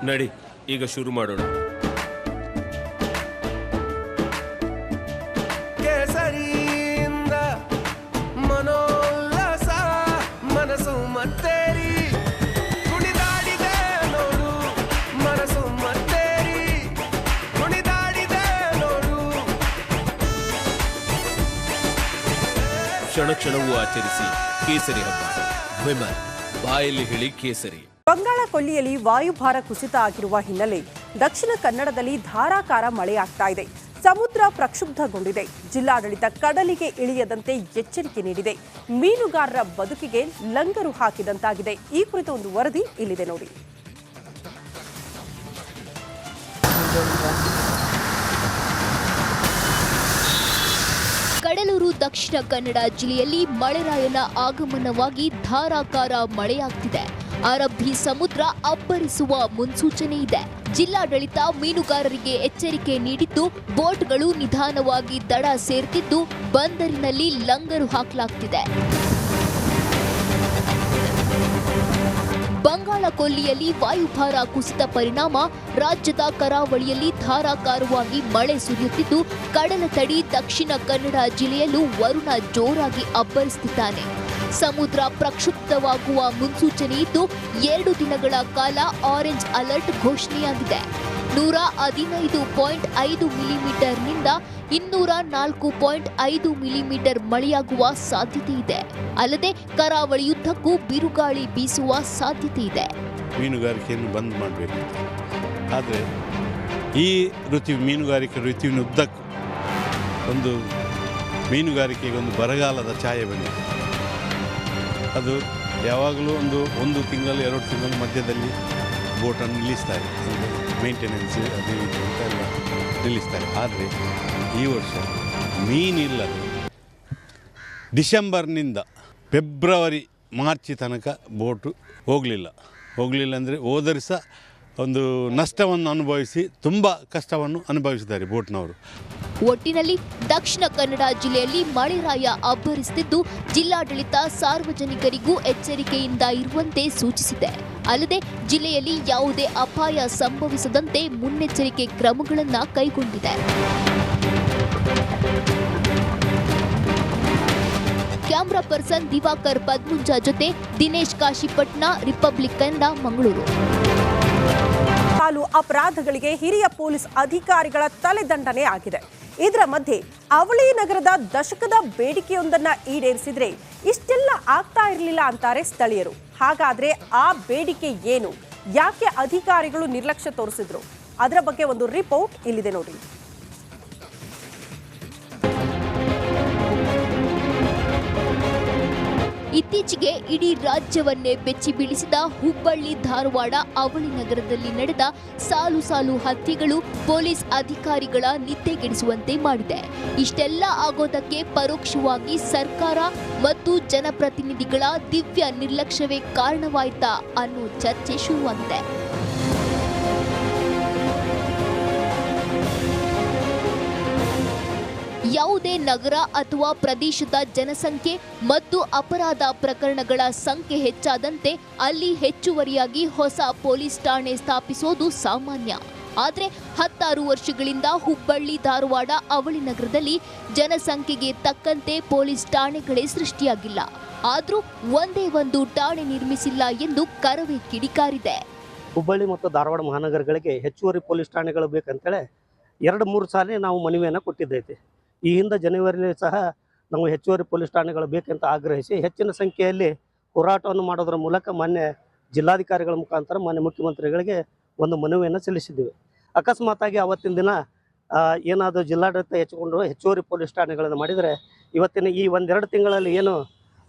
ನಡಿ, ಈಗ ಶುರು ಮಾಡೋಣ. ಕೇಸರಿಯಿಂದ ಮನೋಲ್ಲಾಸ ಮನಸ್ಸು ಮತ್ತೇರಿ ಕುಣಿದಾಡಿದೆ ನೋಡು, ಮನಸ್ಸು ಮತ್ತೇರಿ ಕುಣಿದಾಡಿದೆ ನೋಡು. ಕ್ಷಣ ಕ್ಷಣವೂ ಆಚರಿಸಿ ಕೇಸರಿ ಹಬ್ಬ. ವಿಮಲ್, ಬಾಯಲ್ಲಿ ಹೇಳಿ ಕೇಸರಿ. ಬಂಗಾಳ ಕೊಲ್ಲಿಯಲ್ಲಿ ವಾಯುಭಾರ ಕುಸಿತ ಆಗಿರುವ ಹಿನ್ನೆಲೆ ದಕ್ಷಿಣ ಕನ್ನಡದಲ್ಲಿ ಧಾರಾಕಾರ ಮಳೆಯಾಗ್ತಾ ಇದೆ. ಸಮುದ್ರ ಪ್ರಕ್ಷುಬ್ಧಗೊಂಡಿದೆ. ಜಿಲ್ಲಾಡಳಿತ ಕಡಲಿಗೆ ಇಳಿಯದಂತೆ ಎಚ್ಚರಿಕೆ ನೀಡಿದೆ. ಮೀನುಗಾರರ ಬದುಕಿಗೆ ಲಂಗರು ಹಾಕಿದಂತಾಗಿದೆ. ಈ ಕುರಿತ ಒಂದು ವರದಿ ಇಲ್ಲಿದೆ ನೋಡಿ. ಕಡಲೂರು ದಕ್ಷಿಣ ಕನ್ನಡ ಜಿಲ್ಲೆಯಲ್ಲಿ ಮಳೆರಾಯನ ಆಗಮನವಾಗಿ ಧಾರಾಕಾರ ಮಳೆಯಾಗ್ತಿದೆ. ಅರಬ್ಬಿ ಸಮುದ್ರ ಅಬ್ಬರಿಸುವ ಮುನ್ಸೂಚನೆ ಇದೆ. ಜಿಲ್ಲಾಡಳಿತ ಮೀನುಗಾರರಿಗೆ ಎಚ್ಚರಿಕೆ ನೀಡಿದ್ದು, ಬೋಟ್ಗಳು ನಿಧಾನವಾಗಿ ದಡ ಸೇರ್ತಿದ್ದು ಬಂದರಿನಲ್ಲಿ ಲಂಗರು ಹಾಕಲಾಗ್ತಿದೆ. ಬಂಗಾಳ ಕೊಲ್ಲಿಯಲ್ಲಿ ವಾಯುಭಾರ ಕುಸಿತ ಪರಿಣಾಮ ರಾಜ್ಯದ ಕರಾವಳಿಯಲ್ಲಿ ಧಾರಾಕಾರವಾಗಿ ಮಳೆ ಸುರಿಯುತ್ತಿದ್ದು, ಕಡಲ ತಡಿ ದಕ್ಷಿಣ ಕನ್ನಡ ಜಿಲ್ಲೆಯಲ್ಲೂ ವರುಣ ಜೋರಾಗಿ ಅಬ್ಬರಿಸುತ್ತಿದ್ದಾನೆ. ಸಮುದ್ರ ಪ್ರಕ್ಷುಬ್ಧವಾಗುವ ಮುನ್ಸೂಚನೆ ಇದ್ದು 2 ದಿನಗಳ ಕಾಲ ಆರೆಂಜ್ ಅಲರ್ಟ್ ಘೋಷಣೆಯಾಗಿದೆ. 115.5 ಮಿಲಿಮೀಟರ್ನಿಂದ 204.5 ಮಿಲಿಮೀಟರ್ ಮಳೆಯಾಗುವ ಸಾಧ್ಯತೆ ಇದೆ. ಅಲ್ಲದೆ ಕರಾವಳಿಯುದ್ದಕ್ಕೂ ಬಿರುಗಾಳಿ ಬೀಸುವ ಸಾಧ್ಯತೆ ಇದೆ. ಮೀನುಗಾರಿಕೆಯನ್ನು ಬಂದ್ ಮಾಡಬೇಕು. ಆದರೆ ಈ ಮೀನುಗಾರಿಕೆ ಋತುವಿನುದ್ದಕ್ಕೂ ಒಂದು ಮೀನುಗಾರಿಕೆಗೆ ಒಂದು ಬರಗಾಲದ ಛಾಯೆ ಬಂದಿದೆ. ಅದು ಯಾವಾಗಲೂ ಒಂದು ತಿಂಗಳು 2 ತಿಂಗಳ ಮಧ್ಯದಲ್ಲಿ ಬೋಟನ್ನು ನಿಲ್ಲಿಸ್ತಾರೆ, ಮೇಂಟೆನೆನ್ಸ್ ಅದು ಇದು ಅಂತೆಲ್ಲ ನಿಲ್ಲಿಸ್ತಾರೆ. ಆದರೆ ಈ ವರ್ಷ ಮೀನಿಲ್ಲದೆ ಡಿಸೆಂಬರ್ನಿಂದ ಫೆಬ್ರವರಿ ಮಾರ್ಚ್ ತನಕ ಬೋಟು ಹೋಗಲಿಲ್ಲ ಅಂದರೆ ಹೋದರೆ ಸಹ ಒಂದು ನಷ್ಟವನ್ನು ಅನುಭವಿಸಿ ತುಂಬ ಕಷ್ಟವನ್ನು ಅನುಭವಿಸಿದ್ದಾರೆ ಬೋಟ್ನವರು. ಒಟ್ಟಿನಲ್ಲಿ ದಕ್ಷಿಣ ಕನ್ನಡ ಜಿಲ್ಲೆಯಲ್ಲಿ ಮಳೆರಾಯ ಅಬ್ಬರಿಸುತ್ತಿದ್ದು, ಜಿಲ್ಲಾಡಳಿತ ಸಾರ್ವಜನಿಕರಿಗೂ ಎಚ್ಚರಿಕೆಯಿಂದ ಇರುವಂತೆ ಸೂಚಿಸಿದೆ. ಅಲ್ಲದೆ ಜಿಲ್ಲೆಯಲ್ಲಿ ಯಾವುದೇ ಅಪಾಯ ಸಂಭವಿಸದಂತೆ ಮುನ್ನೆಚ್ಚರಿಕೆ ಕ್ರಮಗಳನ್ನು ಕೈಗೊಂಡಿದೆ. ಕ್ಯಾಮರಾ ಪರ್ಸನ್ ದಿವಾಕರ್ ಪದ್ಮುಂಜ ಜೊತೆ ದಿನೇಶ್ ಕಾಶಿಪಟ್ನ, ರಿಪಬ್ಲಿಕ್ ಕನ್ನಡ, ಮಂಗಳೂರು. ಸಾಲು ಅಪರಾಧಗಳಿಗೆ ಹಿರಿಯ ಪೊಲೀಸ್ ಅಧಿಕಾರಿಗಳ ತಲೆದಂಡನೆ ಆಗಿದೆ. ಇದರ ಮಧ್ಯೆ ಅವಳಿ ನಗರದ ದಶಕದ ಬೇಡಿಕೆಯೊಂದನ್ನ ಈಡೇರಿಸಿದ್ರೆ ಇಷ್ಟೆಲ್ಲ ಆಗ್ತಾ ಇರಲಿಲ್ಲ ಅಂತಾರೆ ಸ್ಥಳೀಯರು. ಹಾಗಾದ್ರೆ ಆ ಬೇಡಿಕೆ ಏನು? ಯಾಕೆ ಅಧಿಕಾರಿಗಳು ನಿರ್ಲಕ್ಷ್ಯ ತೋರಿಸಿದ್ರು? ಅದರ ಬಗ್ಗೆ ಒಂದು ರಿಪೋರ್ಟ್ ಇಲ್ಲಿದೆ ನೋಡಿ. ಇತ್ತೀಚೆಗೆ ಇಡೀ ರಾಜ್ಯವನ್ನೇ ಬೆಚ್ಚಿ ಬೀಳಿಸಿದ ಹುಬ್ಬಳ್ಳಿ ಧಾರವಾಡ ಅವಳಿ ನಗರದಲ್ಲಿ ನಡೆದ ಸಾಲು ಹತ್ಯೆಗಳು ಪೊಲೀಸ್ ಅಧಿಕಾರಿಗಳ ನಿದ್ದೆಗೆಡಿಸುವಂತೆ ಮಾಡಿದೆ. ಇಷ್ಟೆಲ್ಲ ಆಗೋದಕ್ಕೆ ಪರೋಕ್ಷವಾಗಿ ಸರ್ಕಾರ ಮತ್ತು ಜನಪ್ರತಿನಿಧಿಗಳ ದಿವ್ಯ ನಿರ್ಲಕ್ಷ್ಯವೇ ಕಾರಣವಾಯ್ತಾ ಅನ್ನೋ ಚರ್ಚೆ ಶುರುವಾಗಿದೆ. ಯಾವುದೇ ನಗರ ಅಥವಾ ಪ್ರದೇಶದ ಜನಸಂಖ್ಯೆ ಮತ್ತು ಅಪರಾಧ ಪ್ರಕರಣಗಳ ಸಂಖ್ಯೆ ಹೆಚ್ಚಾದಂತೆ ಅಲ್ಲಿ ಹೆಚ್ಚುವರಿಯಾಗಿ ಹೊಸ ಪೊಲೀಸ್ ಠಾಣೆ ಸ್ಥಾಪಿಸೋದು ಸಾಮಾನ್ಯ. ಆದರೆ 16 ವರ್ಷಗಳಿಂದ ಹುಬ್ಬಳ್ಳಿ ಧಾರವಾಡ ಅವಳಿ ನಗರದಲ್ಲಿ ಜನಸಂಖ್ಯೆಗೆ ತಕ್ಕಂತೆ ಪೊಲೀಸ್ ಠಾಣೆಗಳೇ ಸೃಷ್ಟಿಯಾಗಿಲ್ಲ. ಆದರೂ ಒಂದೇ ಒಂದು ಠಾಣೆ ನಿರ್ಮಿಸಿಲ್ಲ ಎಂದು ಕರವೇ ಕಿಡಿಕಾರಿದೆ. ಹುಬ್ಬಳ್ಳಿ ಮತ್ತು ಧಾರವಾಡ ಮಹಾನಗರಗಳಿಗೆ ಹೆಚ್ಚುವರಿ ಪೊಲೀಸ್ ಠಾಣೆಗಳು ಬೇಕಂತೇಳಿ 2-3 ಸಾರಿ ನಾವು ಮನವಿಯನ್ನು ಕೊಟ್ಟಿದ್ದೈತಿ. ಈ ಹಿಂದೆ ಜನವರಿಯಲ್ಲಿ ಸಹ ನಾವು ಹೆಚ್ಚುವರಿ ಪೊಲೀಸ್ ಠಾಣೆಗಳು ಬೇಕಂತ ಆಗ್ರಹಿಸಿ ಹೆಚ್ಚಿನ ಸಂಖ್ಯೆಯಲ್ಲಿ ಹೋರಾಟವನ್ನು ಮಾಡೋದ್ರ ಮೂಲಕ ಮಾನ್ಯ ಜಿಲ್ಲಾಧಿಕಾರಿಗಳ ಮುಖಾಂತರ ಮಾನ್ಯ ಮುಖ್ಯಮಂತ್ರಿಗಳಿಗೆ ಒಂದು ಮನವಿಯನ್ನು ಸಲ್ಲಿಸಿದ್ದೀವಿ. ಅಕಸ್ಮಾತಾಗಿ ಅವತ್ತಿನ ದಿನ ಏನಾದರೂ ಜಿಲ್ಲಾಡಳಿತ ಹೆಚ್ಚಿಕೊಂಡು ಹೆಚ್ಚುವರಿ ಪೊಲೀಸ್ ಠಾಣೆಗಳನ್ನು ಮಾಡಿದರೆ ಇವತ್ತಿನ ಈ 1-2 ತಿಂಗಳಲ್ಲಿ ಏನು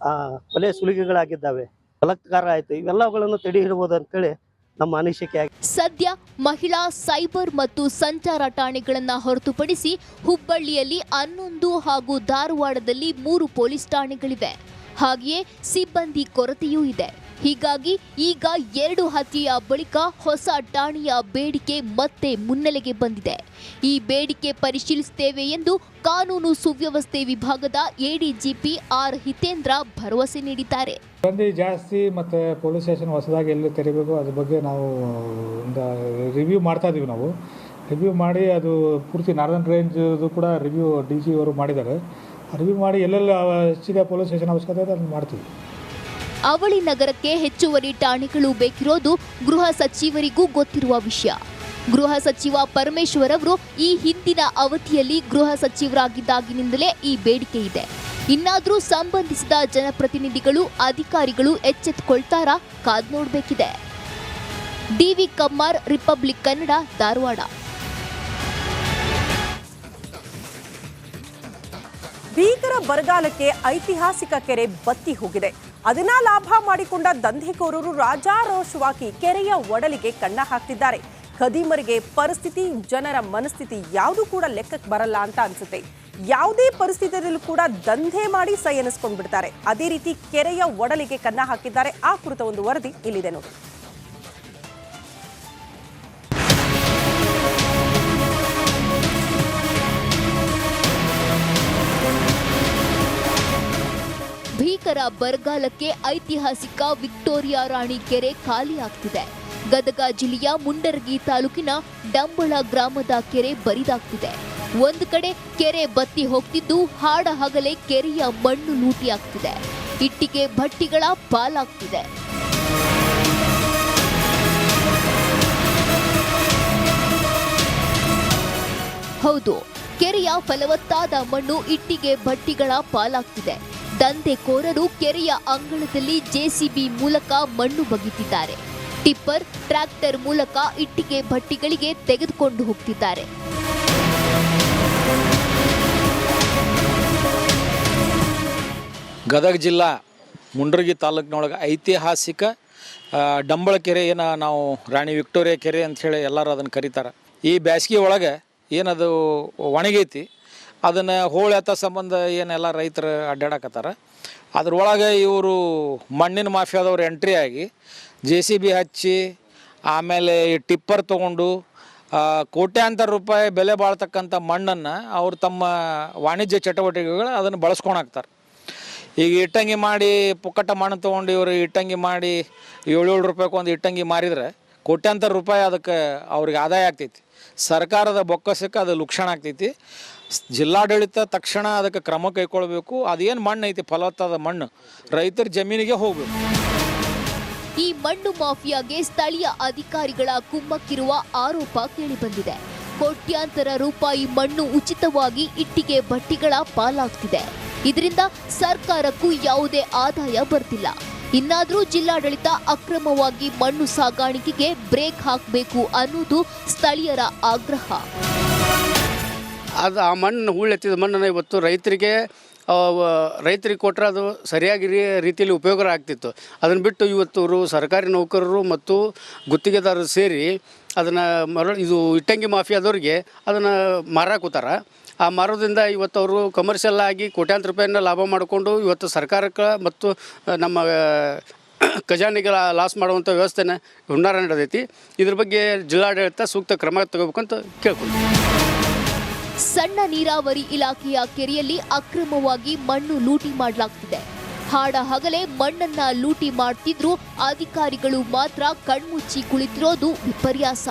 ಕೊಲೆ ಸುಲಿಗೆಗಳಾಗಿದ್ದಾವೆ, ಬಲಾತ್ಕಾರ ಆಯಿತು, ಇವೆಲ್ಲವುಗಳನ್ನು ತಡೆ ಹಿಡಬಹುದು ಅಂತೇಳಿ ನಮ್ಮ ಅನಿಸಿಕೆ. ಸದ್ಯ ಮಹಿಳಾ, ಸೈಬರ್ ಮತ್ತು ಸಂಚಾರ ಠಾಣೆಗಳನ್ನು ಹೊರತುಪಡಿಸಿ ಹುಬ್ಬಳ್ಳಿಯಲ್ಲಿ 11 ಹಾಗೂ ಧಾರವಾಡದಲ್ಲಿ 3 ಪೊಲೀಸ್ ಠಾಣೆಗಳಿವೆ. ಹಾಗೆಯೇ ಸಿಬ್ಬಂದಿ ಕೊರತೆಯೂ ಇದೆ. ಹೀಗಾಗಿ ಈಗ 2 ಹತ್ಯೆಯ ಬಳಿಕ ಹೊಸ ಠಾಣೆಯ ಬೇಡಿಕೆ ಮತ್ತೆ ಮುನ್ನೆಲೆಗೆ ಬಂದಿದೆ. ಈ ಬೇಡಿಕೆ ಪರಿಶೀಲಿಸುತ್ತೇವೆ ಎಂದು ಕಾನೂನು ಸುವ್ಯವಸ್ಥೆ ವಿಭಾಗದ ಎಡಿಜಿಪಿ ಆರ್ ಹಿತೇಂದ್ರ ಭರವಸೆ ನೀಡಿದ್ದಾರೆ. ಸಿಬ್ಬಂದಿ ಜಾಸ್ತಿ ಮತ್ತು ಪೊಲೀಸ್ ಸ್ಟೇಷನ್ ಹೊಸದಾಗಿ ಎಲ್ಲಿ ತೆರಿಬೇಕು ಅದ್ರ ಬಗ್ಗೆ ನಾವು ಒಂದು ರಿವ್ಯೂ ಮಾಡ್ತಾ ಇದ್ದೀವಿ. ನಾವು ರಿವ್ಯೂ ಮಾಡಿ ಅದು ಪೂರ್ತಿ ನಾರ್ದನ್ ರೇಂಜ್ದು ಕೂಡ ರಿವ್ಯೂ DG ಅವರು ಮಾಡಿದ್ದಾರೆ. ರಿವ್ಯೂ ಮಾಡಿ ಎಲ್ಲೆಲ್ಲ ಹೆಚ್ಚಿಗೆ ಪೊಲೀಸ್ ಸ್ಟೇಷನ್ ಅವಶ್ಯಕತೆ ಇದೆ ಅದನ್ನು ಮಾಡ್ತೀವಿ. ಅವಳಿ ನಗರಕ್ಕೆ ಹೆಚ್ಚುವರಿ ಠಾಣೆಗಳು ಬೇಕಿರೋದು ಗೃಹ ಸಚಿವರಿಗೂ ಗೊತ್ತಿರುವ ವಿಷಯ. ಗೃಹ ಸಚಿವ ಪರಮೇಶ್ವರ್ ಅವರು ಈ ಹಿಂದಿನ ಅವಧಿಯಲ್ಲಿ ಗೃಹ ಸಚಿವರಾಗಿದ್ದಾಗಿನಿಂದಲೇ ಈ ಬೇಡಿಕೆ ಇದೆ. ಇನ್ನಾದರೂ ಸಂಬಂಧಿಸಿದ ಜನಪ್ರತಿನಿಧಿಗಳು ಅಧಿಕಾರಿಗಳು ಎಚ್ಚೆತ್ತುಕೊಳ್ತಾರಾ ಕಾದ್ ನೋಡಬೇಕಿದೆ. DV Kammar, republic Kannada, Dharwad. ಭೀಕರ ಬರಗಾಲಕ್ಕೆ ಐತಿಹಾಸಿಕ ಕೆರೆ ಬತ್ತಿ ಹೋಗಿದೆ. ಅದನ್ನ ಲಾಭ ಮಾಡಿಕೊಂಡ ದಂಧೆಕೋರರು ರಾಜಾರೋಷವಾಗಿ ಕೆರೆಯ ಒಡಲಿಗೆ ಕನ್ನ ಹಾಕ್ತಿದ್ದಾರೆ. ಖದೀಮರಿಗೆ ಪರಿಸ್ಥಿತಿ, ಜನರ ಮನಸ್ಥಿತಿ ಯಾವುದು ಕೂಡ ಲೆಕ್ಕಕ್ಕೆ ಬರಲ್ಲ ಅಂತ ಅನ್ಸುತ್ತೆ. ಯಾವುದೇ ಪರಿಸ್ಥಿತಿಯಲ್ಲೂ ಕೂಡ ದಂಧೆ ಮಾಡಿ ಸೈ ಎನಿಸ್ಕೊಂಡು ಬಿಡ್ತಾರೆ. ಅದೇ ರೀತಿ ಕೆರೆಯ ಒಡಲಿಗೆ ಕನ್ನ ಹಾಕಿದ್ದಾರೆ. ಆ ಕುರಿತ ಒಂದು ವರದಿ ಇಲ್ಲಿದೆ ನೋಡಿ. ಭೀಕರ ಬರಗಾಲಕ್ಕೆ ಐತಿಹಾಸಿಕ ವಿಕ್ಟೋರಿಯಾ ರಾಣಿ ಕೆರೆ ಖಾಲಿಯಾಗ್ತಿದೆ. ಗದಗ ಜಿಲ್ಲೆಯ ಮುಂಡರಗಿ ತಾಲೂಕಿನ ಡಂಬಳ ಗ್ರಾಮದ ಕೆರೆ ಬರಿದಾಗ್ತಿದೆ. ಒಂದು ಕಡೆ ಕೆರೆ ಬತ್ತಿ ಹೋಗ್ತಿದ್ದು ಹಾಡ ಹಗಲೇ ಕೆರೆಯ ಮಣ್ಣು ಲೂಟಿಯಾಗ್ತಿದೆ. ಇಟ್ಟಿಗೆ ಭಟ್ಟಿಗಳ ಪಾಲಾಗ್ತಿದೆ. ಹೌದು, ಕೆರೆಯ ಫಲವತ್ತಾದ ಮಣ್ಣು ಇಟ್ಟಿಗೆ ಭಟ್ಟಿಗಳ ಪಾಲಾಗ್ತಿದೆ. ದಂಧೆಕೋರರು ಕೆರೆಯ ಅಂಗಳದಲ್ಲಿ JCB ಮೂಲಕ ಮಣ್ಣು ಬಗೆದಿದ್ದಾರೆ. ಟಿಪ್ಪರ್, ಟ್ರ್ಯಾಕ್ಟರ್ ಮೂಲಕ ಇಟ್ಟಿಗೆ ಭಟ್ಟಿಗಳಿಗೆ ತೆಗೆದುಕೊಂಡು ಹೋಗ್ತಿದ್ದಾರೆ. ಗದಗ ಜಿಲ್ಲಾ ಮುಂಡರಗಿ ತಾಲೂಕಿನೊಳಗೆ ಐತಿಹಾಸಿಕ ಡಂಬಳ ಕೆರೆ ನಾವು ರಾಣಿ ವಿಕ್ಟೋರಿಯಾ ಕೆರೆ ಅಂಥೇಳಿ ಎಲ್ಲರೂ ಅದನ್ನು ಕರೀತಾರೆ. ಈ ಬೇಸಿಗೆ ಒಳಗೆ ಏನದು ಒಣಗೈತಿ ಅದನ್ನು ಹೋಳೆತ್ತ ಸಂಬಂಧ ಏನೆಲ್ಲ ರೈತರು ಅಡ್ಡಾಡಕತ್ತಾರ. ಅದ್ರೊಳಗೆ ಇವರು ಮಣ್ಣಿನ ಮಾಫಿಯಾದವ್ರು ಎಂಟ್ರಿ ಆಗಿ JCB ಹಚ್ಚಿ ಆಮೇಲೆ ಈ ಟಿಪ್ಪರ್ ತೊಗೊಂಡು ಕೋಟ್ಯಾಂತರ ರೂಪಾಯಿ ಬೆಲೆ ಬಾಳ್ತಕ್ಕಂಥ ಮಣ್ಣನ್ನು ಅವರು ತಮ್ಮ ವಾಣಿಜ್ಯ ಚಟುವಟಿಕೆಗಳು ಅದನ್ನು ಬಳಸ್ಕೊಳಾಕ್ತಾರೆ. ಈಗ ಇಟ್ಟಂಗಿ ಮಾಡಿ ಪುಕ್ಕಟ ಮಣ್ಣು ತೊಗೊಂಡು ಇವರು ಇಟ್ಟಂಗಿ ಮಾಡಿ 7 ರೂಪಾಯಿಗೆ ಒಂದು ಇಟ್ಟಂಗಿ ಮಾರಿದರೆ ಕೋಟ್ಯಾಂತರ ರೂಪಾಯಿ ಅದಕ್ಕೆ ಅವ್ರಿಗೆ ಆದಾಯ ಆಗ್ತೈತಿ. ಸರ್ಕಾರದ ಬೊಕ್ಕಸಕ್ಕೆ ಅದು ಲುಕ್ಷಣ ಆಗ್ತೈತಿ. ಜಿಲ್ಲಾಡಳಿತ ತಕ್ಷಣ ಅದಕ್ಕೆ ಕ್ರಮ ಕೈಗೊಳ್ಳಬೇಕು. ಅದೇನು ಮಣ್ಣು ಐತಿ ಫಲವತ್ತಾದ ಮಣ್ಣು ರೈತರ ಜಮೀನಿಗೆ ಹೋಗಬೇಕು. ಈ ಮಣ್ಣು ಮಾಫಿಯಾಗೆ ಸ್ಥಳೀಯ ಅಧಿಕಾರಿಗಳ ಕುಮ್ಮಕ್ಕಿರುವ ಆರೋಪ ಕೇಳಿಬಂದಿದೆ. ಕೋಟ್ಯಾಂತರ ರೂಪಾಯಿ ಮಣ್ಣು ಉಚಿತವಾಗಿ ಇಟ್ಟಿಗೆ ಭಟ್ಟಿಗಳ ಪಾಲಾಗ್ತಿದೆ. ಇದರಿಂದ ಸರ್ಕಾರಕ್ಕೂ ಯಾವುದೇ ಆದಾಯ ಬರ್ತಿಲ್ಲ. ಇನ್ನಾದರೂ ಜಿಲ್ಲಾಡಳಿತ ಅಕ್ರಮವಾಗಿ ಮಣ್ಣು ಸಾಗಾಣಿಕೆಗೆ ಬ್ರೇಕ್ ಹಾಕಬೇಕು ಅನ್ನೋದು ಸ್ಥಳೀಯರ ಆಗ್ರಹ. ಅದು ಆ ಮಣ್ಣು ಹೂಳೆತ್ತಿದ ಮಣ್ಣನ್ನು ಇವತ್ತು ರೈತರಿಗೆ ಕೊಟ್ಟರೆ ಅದು ಸರಿಯಾಗಿ ರೀತಿಯಲ್ಲಿ ಉಪಯೋಗ ಆಗ್ತಿತ್ತು. ಅದನ್ನು ಬಿಟ್ಟು ಇವತ್ತು ಸರ್ಕಾರಿ ನೌಕರರು ಮತ್ತು ಗುತ್ತಿಗೆದಾರರು ಸೇರಿ ಅದನ್ನು ಇದು ಇಟ್ಟಂಗಿ ಮಾಫಿಯಾದವ್ರಿಗೆ ಅದನ್ನು ಮಾರಾಕೂತಾರ. ಆ ಮಾರೋದ್ರಿಂದ ಇವತ್ತು ಅವರು ಕಮರ್ಷಿಯಲ್ ಆಗಿ ಕೋಟ್ಯಾಂತರ ರೂಪಾಯಿನ ಲಾಭ ಮಾಡಿಕೊಂಡು ಇವತ್ತು ಸರ್ಕಾರಕ್ಕೆ ಮತ್ತು ನಮ್ಮ ಖಜಾನೆಗೆ ಲಾಸ್ ಮಾಡುವಂಥ ವ್ಯವಸ್ಥೆನ ಹುನ್ನಾರ ನಡೆದೈತಿ. ಇದ್ರ ಬಗ್ಗೆ ಜಿಲ್ಲಾಡಳಿತ ಸೂಕ್ತ ಕ್ರಮ ತಗೋಬೇಕಂತ ಕೇಳ್ಕೊಂಡು. ಸಣ್ಣ ನೀರಾವರಿ ಇಲಾಖೆಯ ಕೆರೆಯಲ್ಲಿ ಅಕ್ರಮವಾಗಿ ಮಣ್ಣು ಲೂಟಿ ಮಾಡಲಾಗ್ತಿದೆ. ಹಾಡ ಹಗಲೇ ಮಣ್ಣನ್ನ ಲೂಟಿ ಮಾಡ್ತಿದ್ರು ಅಧಿಕಾರಿಗಳು ಮಾತ್ರ ಕಣ್ಮುಚ್ಚಿ ಕುಳಿತಿರೋದು ವಿಪರ್ಯಾಸ.